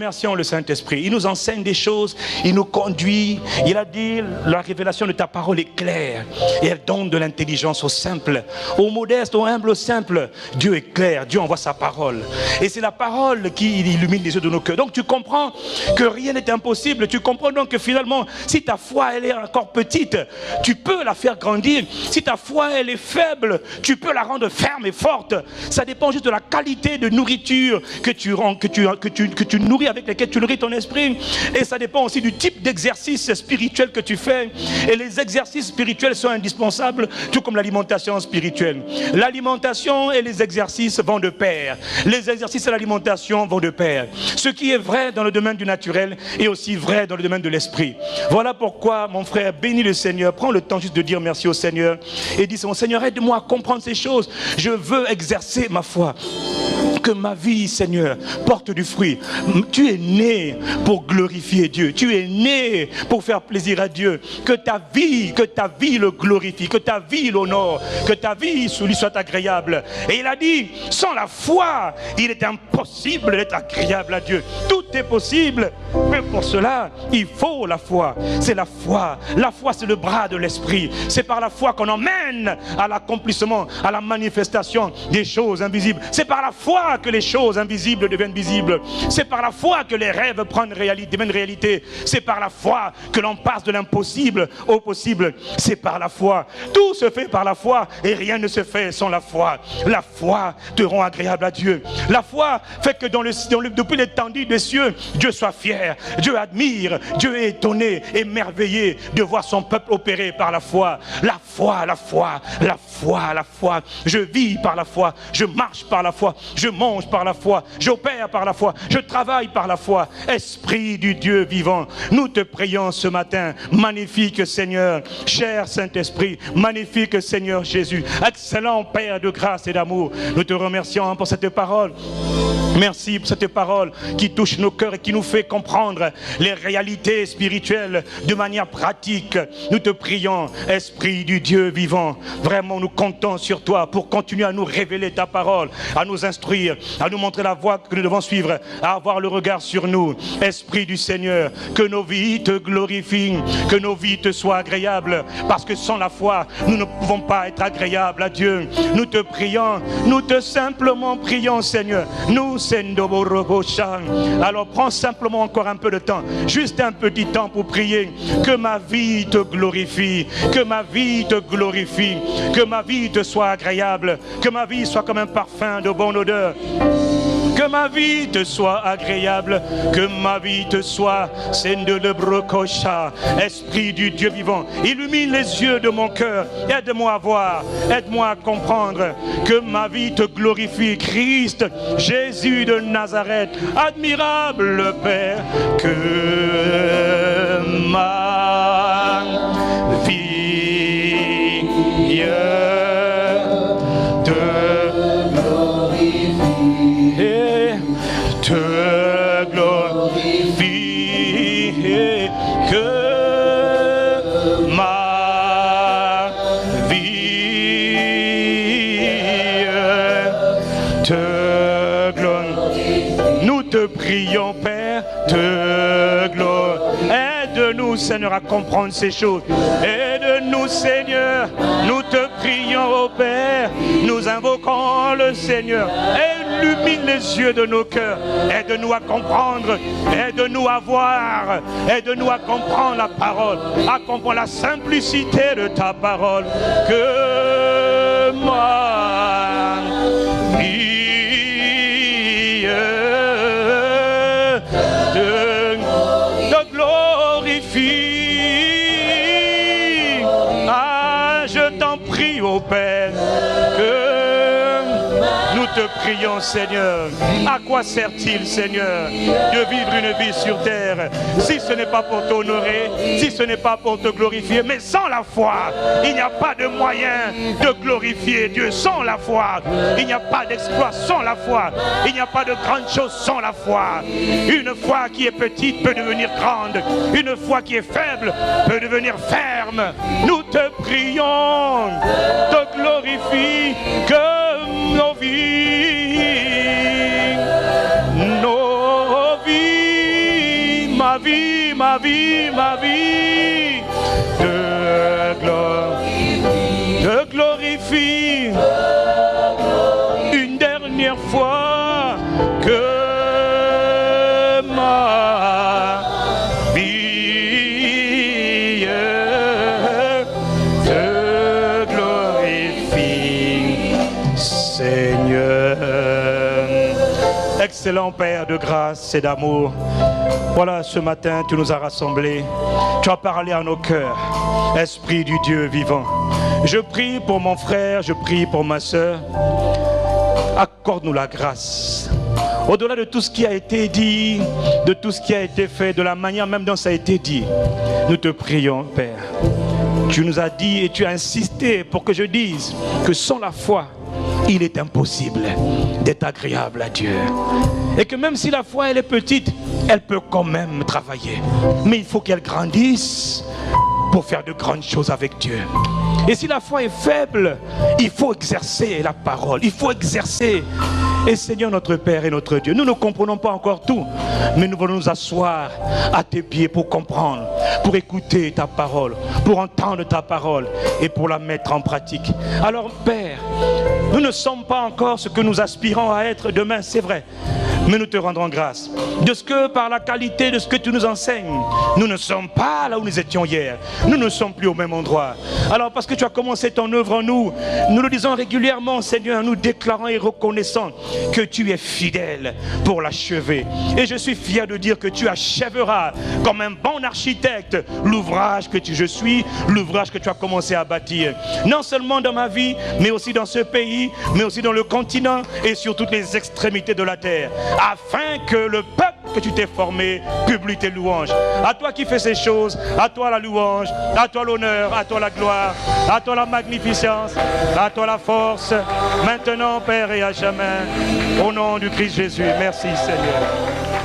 Remercions le Saint-Esprit. Il nous enseigne des choses, il nous conduit. Il a dit, la révélation de ta parole est claire et elle donne de l'intelligence aux simples, aux modestes, aux humbles, aux simples. Dieu est clair, Dieu envoie sa parole. Et c'est la parole qui illumine les yeux de nos cœurs. Donc tu comprends que rien n'est impossible. Tu comprends donc que finalement, si ta foi elle est encore petite, tu peux la faire grandir. Si ta foi elle est faible, tu peux la rendre ferme et forte. Ça dépend juste de la qualité de nourriture que tu nourris, avec lesquels tu nourris ton esprit. Et ça dépend aussi du type d'exercice spirituel que tu fais. Et les exercices spirituels sont indispensables, tout comme l'alimentation spirituelle. L'alimentation et les exercices vont de pair. Les exercices et l'alimentation vont de pair. Ce qui est vrai dans le domaine du naturel est aussi vrai dans le domaine de l'esprit. Voilà pourquoi, mon frère, bénis le Seigneur. Prends le temps juste de dire merci au Seigneur. Et dis, mon Seigneur, aide-moi à comprendre ces choses. Je veux exercer ma foi. Que ma vie, Seigneur, porte du fruit. Tu es né pour glorifier Dieu. Tu es né pour faire plaisir à Dieu. Que ta vie le glorifie. Que ta vie l'honore. Que ta vie lui soit agréable. Et il a dit, sans la foi, il est impossible d'être agréable à Dieu. Tout est possible. Mais pour cela, il faut la foi. C'est la foi. La foi, c'est le bras de l'esprit. C'est par la foi qu'on emmène à l'accomplissement, à la manifestation des choses invisibles. C'est par la foi que les choses invisibles deviennent visibles. C'est par la foi que les rêves deviennent réalité. C'est par la foi que l'on passe de l'impossible au possible. C'est par la foi. Tout se fait par la foi et rien ne se fait sans la foi. La foi te rend agréable à Dieu. La foi fait que depuis l'étendue des cieux, Dieu soit fier. Dieu admire. Dieu est étonné, émerveillé de voir son peuple opérer par la foi. La foi, la foi, la foi, la foi. Je vis par la foi. Je marche par la foi. Je mange par la foi, j'opère par la foi, je travaille par la foi. Esprit du Dieu vivant, nous te prions ce matin. Magnifique Seigneur, cher Saint-Esprit, magnifique Seigneur Jésus, excellent Père de grâce et d'amour. Nous te remercions pour cette parole. Merci pour cette parole qui touche nos cœurs et qui nous fait comprendre les réalités spirituelles de manière pratique. Nous te prions, Esprit du Dieu vivant. Vraiment, nous comptons sur toi pour continuer à nous révéler ta parole, à nous instruire, à nous montrer la voie que nous devons suivre, à avoir le regard sur nous. Esprit du Seigneur, que nos vies te glorifient, que nos vies te soient agréables, parce que sans la foi, nous ne pouvons pas être agréables à Dieu. Nous te prions, nous te simplement prions, Seigneur. Nous, alors prends simplement encore un peu de temps, juste un petit temps pour prier. Que ma vie te glorifie, que ma vie te glorifie, que ma vie te soit agréable, que ma vie soit comme un parfum de bonne odeur. Que ma vie te soit agréable, que ma vie te soit Esprit du Dieu vivant, illumine les yeux de mon cœur, aide-moi à voir, aide-moi à comprendre, que ma vie te glorifie, Christ, Jésus de Nazareth, admirable Père, que ma vie te glorifie, que ma vie te glorifie. Nous te prions, Père, te glorifie. Aide-nous, Seigneur, à comprendre ces choses. Aide-nous, Seigneur. Nous te prions, ô Père. Nous invoquons le Seigneur. Illumine les yeux de nos cœurs. Aide-nous à comprendre. Aide-nous à voir. Aide-nous à comprendre la parole. À comprendre la simplicité de ta parole. Que ma vie te glorifie. Ah, je t'en prie, ô Père, que nous te prions, Seigneur. À quoi sert-il, Seigneur, de vivre une vie sur terre si ce n'est pas pour t'honorer, si ce n'est pas pour te glorifier? Mais sans la foi, il n'y a pas de moyen de glorifier Dieu. Sans la foi, il n'y a pas d'exploit. Sans la foi, il n'y a pas de grande chose. Sans la foi, une foi qui est petite peut devenir grande. Une foi qui est faible peut devenir ferme. Nous te prions, te glorifie, que nos vies vie, ma vie, ma vie, te glorifie une dernière fois que ma vie te glorifie, Seigneur. Excellent Père de grâce et d'amour, voilà, ce matin tu nous as rassemblés, tu as parlé à nos cœurs, Esprit du Dieu vivant. Je prie pour mon frère, je prie pour ma soeur, accorde-nous la grâce. Au-delà de tout ce qui a été dit, de tout ce qui a été fait, de la manière même dont ça a été dit, nous te prions, Père. Tu nous as dit et tu as insisté pour que je dise que sans la foi, il est impossible d'être agréable à Dieu. Et que même si la foi elle est petite, elle peut quand même travailler. Mais il faut qu'elle grandisse pour faire de grandes choses avec Dieu. Et si la foi est faible, il faut exercer la parole, il faut exercer. Et Seigneur notre Père et notre Dieu, nous ne comprenons pas encore tout, mais nous voulons nous asseoir à tes pieds pour comprendre, pour écouter ta parole, pour entendre ta parole et pour la mettre en pratique. Alors Père, nous ne sommes pas encore ce que nous aspirons à être demain, c'est vrai. Mais nous te rendrons grâce de ce que par la qualité de ce que tu nous enseignes, nous ne sommes pas là où nous étions hier. Nous ne sommes plus au même endroit. Alors parce que tu as commencé ton œuvre en nous, nous le disons régulièrement, Seigneur, nous déclarons et reconnaissant que tu es fidèle pour l'achever. Et je suis fier de dire que tu achèveras comme un bon architecte l'ouvrage que je suis, l'ouvrage que tu as commencé à bâtir. Non seulement dans ma vie, mais aussi dans ce pays, mais aussi dans le continent et sur toutes les extrémités de la terre. Afin que le peuple que tu t'es formé publie tes louanges. À toi qui fais ces choses, à toi la louange, à toi l'honneur, à toi la gloire, à toi la magnificence, à toi la force, maintenant Père et à jamais, au nom du Christ Jésus. Merci Seigneur.